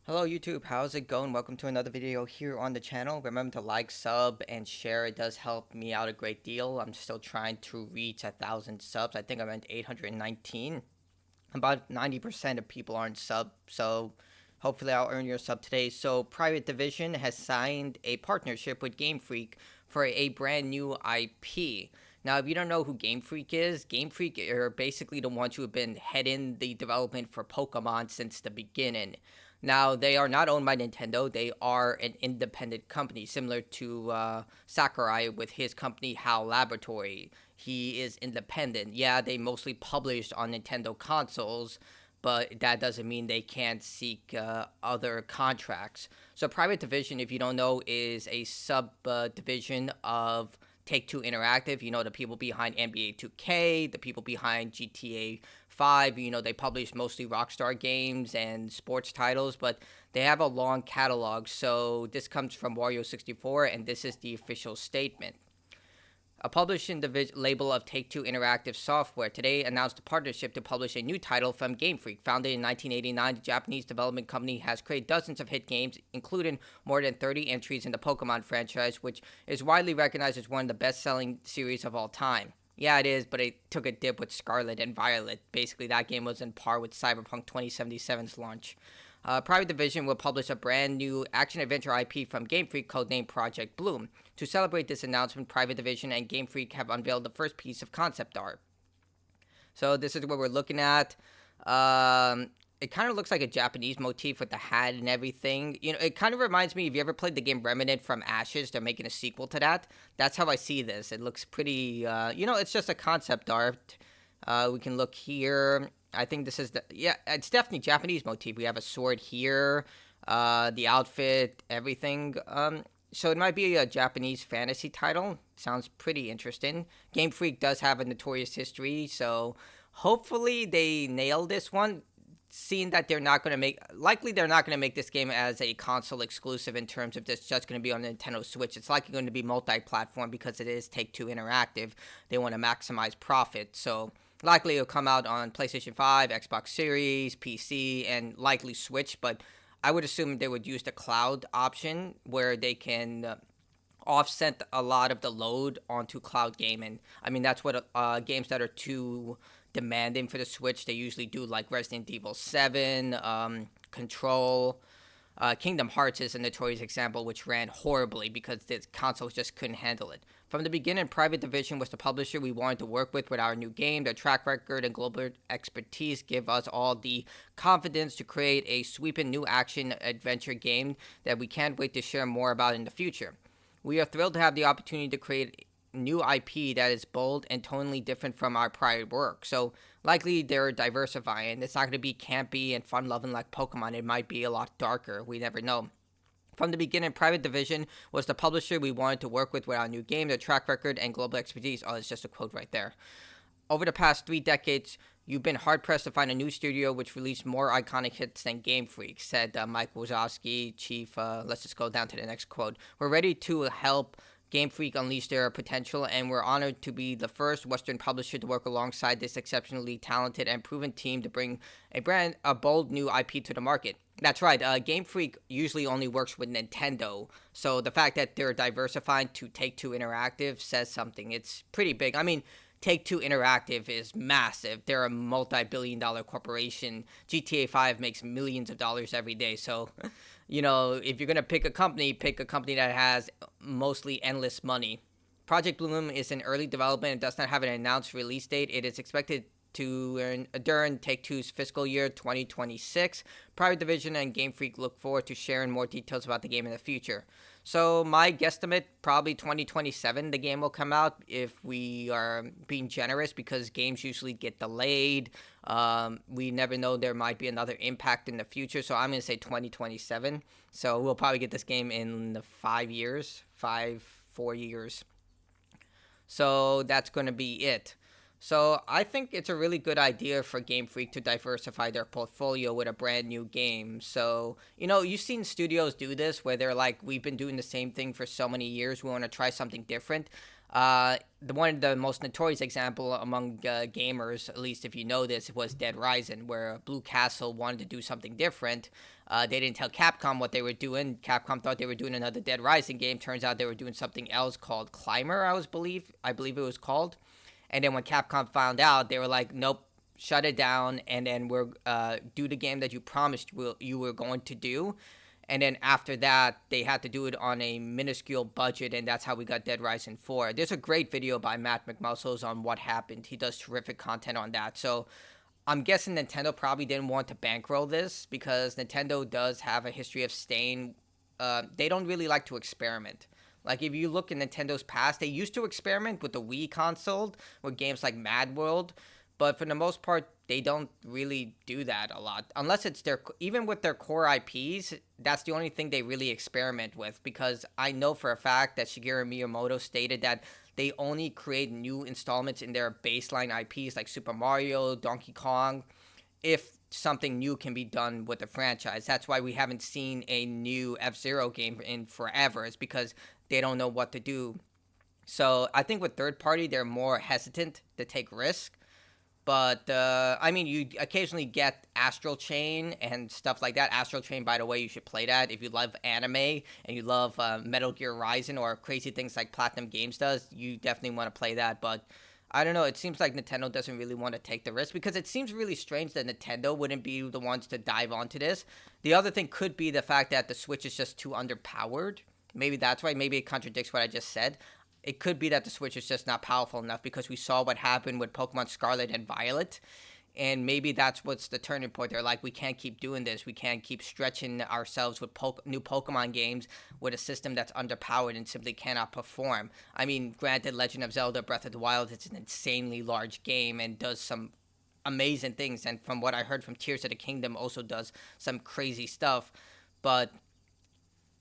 Hello YouTube, how's it going? Welcome to another video here on the channel. Remember to like, sub, and share. It does help me out a great deal. I'm still trying to reach 1,000 subs. I think I'm at 819. About 90% of people aren't sub, so hopefully I'll earn your sub today. So Private Division has signed a partnership with Game Freak for a brand new IP. Now, if you don't know who Game Freak is, Game Freak are basically the ones who have been heading the development for Pokemon since the beginning. Now, they are not owned by Nintendo. They are an independent company, similar to Sakurai with his company HAL Laboratory. He is independent. Yeah, they mostly published on Nintendo consoles, but that doesn't mean they can't seek other contracts. So, Private Division, if you don't know, is a sub division of Take Two Interactive. You know, the people behind NBA 2K, the people behind GTA 5. You know, they publish mostly Rockstar games and sports titles, but they have a long catalog. So, this comes from Wario64, and this is the official statement. A publishing label of Take-Two Interactive Software today announced a partnership to publish a new title from Game Freak. Founded in 1989, the Japanese development company has created dozens of hit games, including more than 30 entries in the Pokemon franchise, which is widely recognized as one of the best-selling series of all time. Yeah, it is, but it took a dip with Scarlet and Violet. Basically, that game was on par with Cyberpunk 2077's launch. Private Division will publish a brand new action-adventure IP from Game Freak codenamed Project Bloom. To celebrate this announcement, Private Division and Game Freak have unveiled the first piece of concept art. So this is what we're looking at. It kind of looks like a Japanese motif with the hat and everything. You know, it kind of reminds me, if you ever played the game Remnant from Ashes, they're making a sequel to that. That's how I see this. It looks pretty, it's just a concept art. We can look here. I think this is it's definitely Japanese motif. We have a sword here, the outfit, everything. So it might be a Japanese fantasy title. Sounds pretty interesting. Game Freak does have a notorious history, so hopefully they nail this one. Seeing that they're not going to make this game as a console exclusive in terms of this just going to be on Nintendo Switch. It's likely going to be multi-platform because it is Take-Two Interactive. They want to maximize profit, so likely it'll come out on PlayStation 5, Xbox Series, PC, and likely Switch, but I would assume they would use the cloud option where they can offset a lot of the load onto cloud gaming. I mean, that's what games that are too demanding for the Switch, they usually do, like Resident Evil 7, Control. Kingdom Hearts is a notorious example, which ran horribly because the consoles just couldn't handle it. From the beginning, Private Division was the publisher we wanted to work with our new game. Their track record and global expertise give us all the confidence to create a sweeping new action adventure game that we can't wait to share more about in the future. We are thrilled to have the opportunity to create new IP that is bold and tonally different from our prior work. So likely they're diversifying. It's not going to be campy and fun-loving like Pokemon. It might be a lot darker. We never know. From the beginning, Private Division was the publisher we wanted to work with our new game. Their track record and global expertise. Oh, it's just a quote right there. Over the past 3 decades, you've been hard-pressed to find a new studio which released more iconic hits than Game Freak, said Mike Wazowski, chief. Let's just go down to the next quote. We're ready to help Game Freak unleash their potential, and we're honored to be the first Western publisher to work alongside this exceptionally talented and proven team to bring a bold new IP to the market. That's right, Game Freak usually only works with Nintendo, so the fact that they're diversifying to Take-Two Interactive says something. It's pretty big. I mean, Take-Two Interactive is massive. They're a multi-billion-dollar corporation. GTA 5 makes millions of dollars every day, so if you're going to pick a company that has mostly endless money. Project Bloom is in early development and does not have an announced release date. It is expected to during Take-Two's fiscal year 2026. Private Division and Game Freak look forward to sharing more details about the game in the future. So my guesstimate, probably 2027 the game will come out if we are being generous, because games usually get delayed. We never know, there might be another impact in the future, so I'm going to say 2027. So we'll probably get this game in the 4 years. So that's going to be it. So I think it's a really good idea for Game Freak to diversify their portfolio with a brand new game. So, you've seen studios do this where they're like, we've been doing the same thing for so many years, we want to try something different. One of the most notorious example among gamers, at least if you know this, was Dead Rising, where Blue Castle wanted to do something different. They didn't tell Capcom what they were doing. Capcom thought they were doing another Dead Rising game. Turns out they were doing something else called Climber. I believe it was called. And then when Capcom found out, they were like, "Nope, shut it down." And then we're do the game that you promised you were going to do. And then after that, they had to do it on a minuscule budget, and that's how we got Dead Rising 4. There's a great video by Matt McMuscles on what happened. He does terrific content on that. So I'm guessing Nintendo probably didn't want to bankroll this because Nintendo does have a history of staying. They don't really like to experiment. Like if you look in Nintendo's past, they used to experiment with the Wii console with games like Mad World, but for the most part, they don't really do that a lot. Unless it's even with their core IPs, that's the only thing they really experiment with. Because I know for a fact that Shigeru Miyamoto stated that they only create new installments in their baseline IPs like Super Mario, Donkey Kong, if something new can be done with the franchise. That's why we haven't seen a new F-Zero game in forever. It's because they don't know what to do. So I think with third party, they're more hesitant to take risk. But I mean, you occasionally get Astral Chain and stuff like that. Astral Chain, by the way, you should play that if you love anime and you love Metal Gear Rising or crazy things like Platinum Games does. You definitely want to play that. But I don't know. It seems like Nintendo doesn't really want to take the risk because it seems really strange that Nintendo wouldn't be the ones to dive onto this. The other thing could be the fact that the Switch is just too underpowered. Maybe that's why. Maybe it contradicts what I just said. It could be that the Switch is just not powerful enough because we saw what happened with Pokemon Scarlet and Violet. And maybe that's what's the turning point. They're like, we can't keep doing this. We can't keep stretching ourselves with new Pokemon games with a system that's underpowered and simply cannot perform. I mean, granted, Legend of Zelda Breath of the Wild is an insanely large game and does some amazing things. And from what I heard from Tears of the Kingdom, also does some crazy stuff. But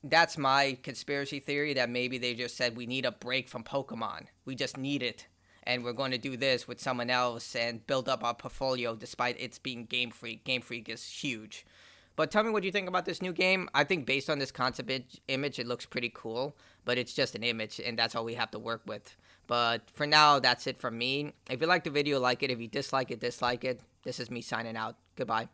that's my conspiracy theory that maybe they just said we need a break from Pokemon. We just need it. And we're going to do this with someone else and build up our portfolio despite it's being Game Freak. Game Freak is huge. But tell me what you think about this new game. I think based on this concept image, it looks pretty cool. But it's just an image, and that's all we have to work with. But for now, that's it from me. If you like the video, like it. If you dislike it, dislike it. This is me signing out. Goodbye.